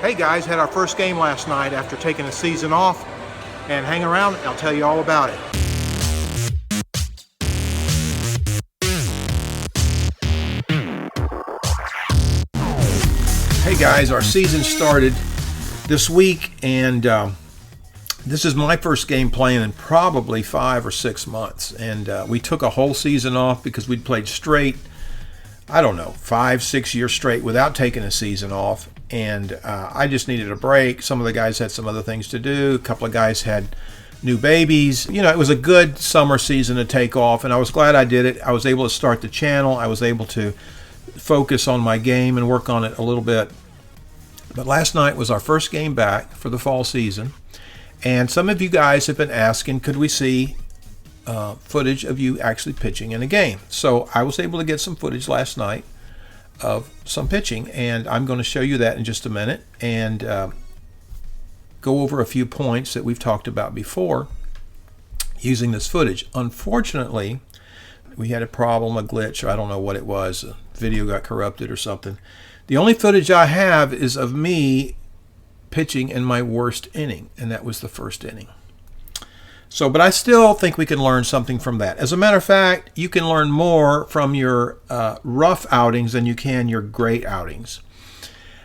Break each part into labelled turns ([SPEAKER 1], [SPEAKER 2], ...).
[SPEAKER 1] Hey guys, had our first game last night after taking a season off, and hang around, I'll tell you all about it. Hey guys, our season started this week, and this is my first game playing in probably 5 or 6 months, and we took a whole season off because we'd played straight, I don't know, 5-6 years straight without taking a season off. And I just needed a break. Some of the guys had some other things to do. A couple of guys had new babies. You know, it was a good summer season to take off, and I was glad I did it. I was able to start the channel. I was able to focus on my game and work on it a little bit. But last night was our first game back for the fall season, and some of you guys have been asking, could we see footage of you actually pitching in a game? So I was able to get some footage last night of some pitching, and I'm going to show you that in just a minute and go over a few points that we've talked about before using this footage. Unfortunately, we had a problem, a glitch, or I don't know what it was. The video got corrupted or something. The only footage I have is of me pitching in my worst inning, and that was the first inning. So, but I still think we can learn something from that. As a matter of fact, you can learn more from your rough outings than you can your great outings.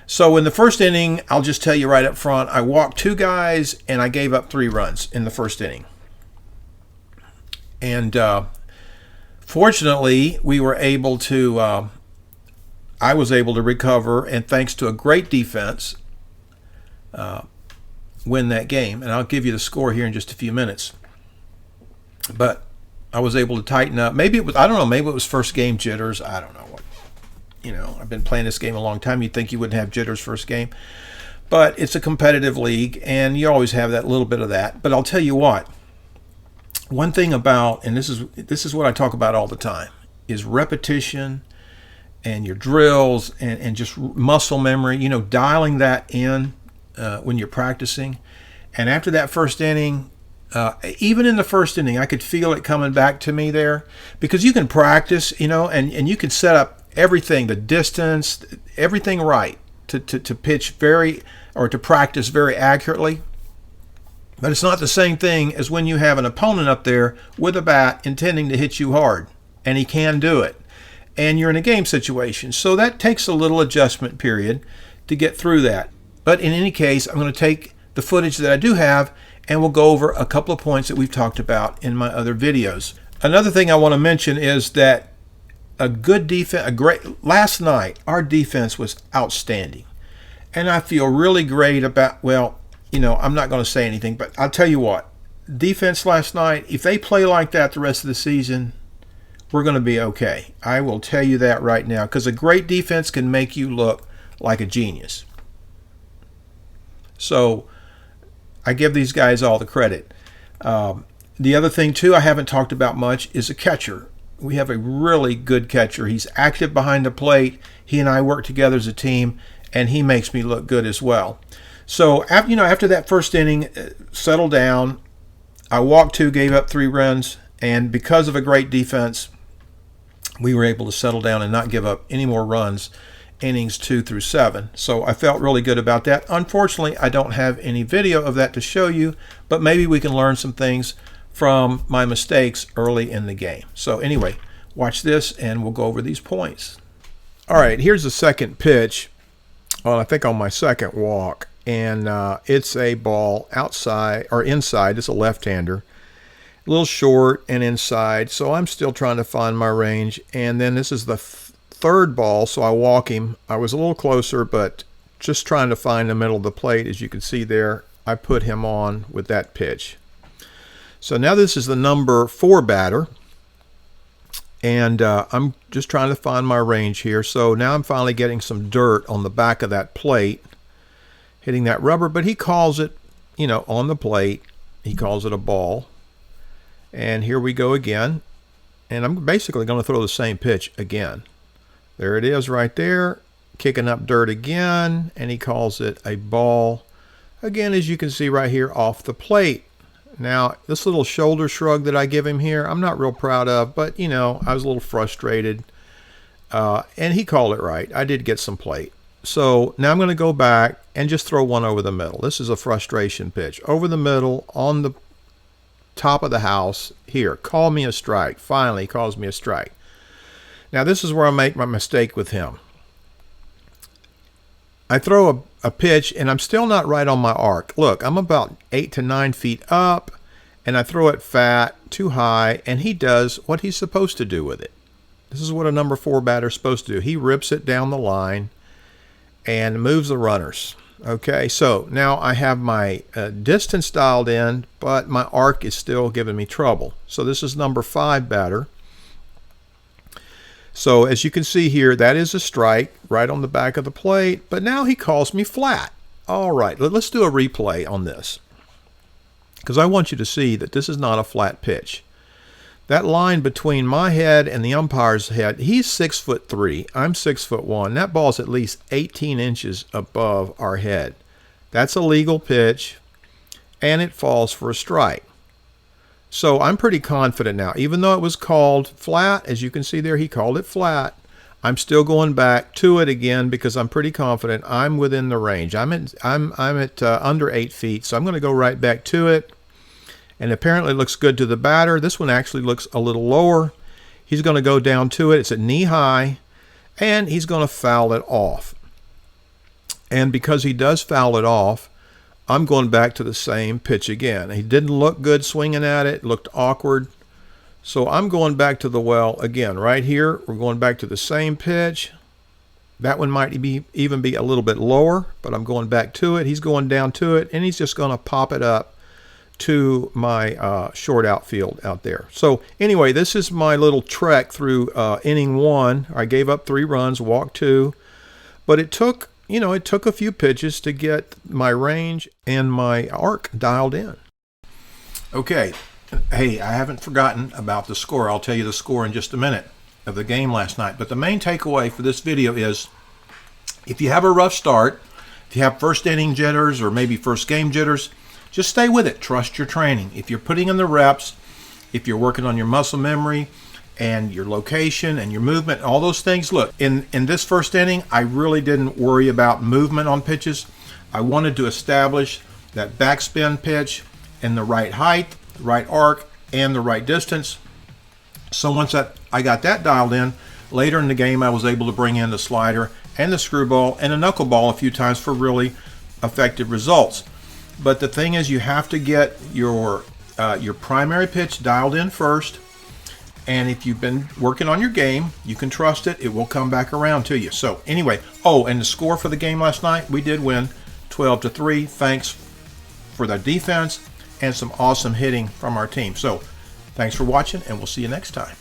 [SPEAKER 1] So in the first inning, I'll just tell you right up front, I walked 2 guys and I gave up 3 runs in the first inning. And fortunately, we were able to, I was able to recover, and thanks to a great defense, win that game. And I'll give you the score here in just a few minutes. But I was able to tighten up. Maybe it was, I don't know, maybe it was first game jitters. I don't know what. You know, I've been playing this game a long time. You'd think you wouldn't have jitters first game. But it's a competitive league, and you always have that little bit of that. But I'll tell you what. One thing about, and this is what I talk about all the time, is repetition and your drills and just muscle memory, you know, dialing that in when you're practicing. And after that first inning, even in the first inning, I could feel it coming back to me there, because you can practice, you know, and you can set up everything, the distance, everything right to pitch to practice very accurately. But it's not the same thing as when you have an opponent up there with a bat intending to hit you hard, and he can do it, and you're in a game situation. So that takes a little adjustment period to get through that. But in any case, I'm going to take the footage that I do have, and we'll go over a couple of points that we've talked about in my other videos. Another thing I want to mention is that a good defense, last night, our defense was outstanding. And I feel really great about, well, you know, I'm not going to say anything, but I'll tell you what, defense last night, if they play like that the rest of the season, we're going to be okay. I will tell you that right now, because a great defense can make you look like a genius. So I give these guys all the credit. The other thing, too, I haven't talked about much is a catcher. We have a really good catcher. He's active behind the plate. He and I work together as a team, and he makes me look good as well. So, after that first inning, settled down, I walked 2, gave up 3 runs, and because of a great defense, we were able to settle down and not give up any more runs, innings 2 through 7. So I felt really good about that. Unfortunately, I don't have any video of that to show you, but maybe we can learn some things from my mistakes early in the game. So anyway, watch this and we'll go over these points. All right, here's the second pitch. Well, I think on my second walk, and it's a ball outside or inside. It's a left-hander, a little short and inside. So I'm still trying to find my range. And then this is the third ball, so I walk him. I was a little closer, but just trying to find the middle of the plate. As you can see there, I put him on with that pitch. So now this is the number 4 batter, and I'm just trying to find my range here. So now I'm finally getting some dirt on the back of that plate, hitting that rubber, but he calls it, on the plate. He calls it a ball. And here we go again, and I'm basically going to throw the same pitch again. There it is right there, kicking up dirt again, and he calls it a ball. Again, as you can see right here, off the plate. Now, this little shoulder shrug that I give him here, I'm not real proud of, but, I was a little frustrated. And he called it right. I did get some plate. So now I'm going to go back and just throw one over the middle. This is a frustration pitch. Over the middle, on the top of the house, here, call me a strike. Finally, he calls me a strike. Now, this is where I make my mistake with him. I throw a pitch, and I'm still not right on my arc. Look, I'm about 8 to 9 feet up, and I throw it fat, too high, and he does what he's supposed to do with it. This is what a number 4 batter is supposed to do. He rips it down the line and moves the runners. Okay, so now I have my distance dialed in, but my arc is still giving me trouble. So this is number 5 batter. So as you can see here, that is a strike right on the back of the plate, but now he calls me flat. All right, let's do a replay on this, because I want you to see that this is not a flat pitch. That line between my head and the umpire's head, he's 6'3", I'm 6'1". That ball's at least 18 inches above our head. That's a legal pitch, and it falls for a strike. So I'm pretty confident now. Even though it was called flat, as you can see there, he called it flat, I'm still going back to it again because I'm pretty confident I'm within the range. I'm at under 8 feet, so I'm going to go right back to it. And apparently it looks good to the batter. This one actually looks a little lower. He's going to go down to it. It's at knee high, and he's going to foul it off. And because he does foul it off, I'm going back to the same pitch again. He didn't look good swinging at it. It looked awkward. So I'm going back to the well again. Right here, we're going back to the same pitch. That one might even be a little bit lower, but I'm going back to it. He's going down to it, and he's just going to pop it up to my short outfield out there. So anyway, this is my little trek through inning 1. I gave up 3 runs, walked 2, but it took a few pitches to get my range and my arc dialed in. Okay, hey, I haven't forgotten about the score. I'll tell you the score in just a minute of the game last night. But the main takeaway for this video is, if you have a rough start, if you have first inning jitters or maybe first game jitters, just stay with it. Trust your training. If you're putting in the reps, if you're working on your muscle memory and your location and your movement, all those things. Look, in this first inning, I really didn't worry about movement on pitches. I wanted to establish that backspin pitch in the right height, the right arc, and the right distance. So once I got that dialed in, later in the game, I was able to bring in the slider and the screwball and a knuckleball a few times for really effective results. But the thing is, you have to get your primary pitch dialed in first. And if you've been working on your game, you can trust it. It will come back around to you. So anyway, and the score for the game last night, we did win 12-3. Thanks for the defense and some awesome hitting from our team. So thanks for watching, and we'll see you next time.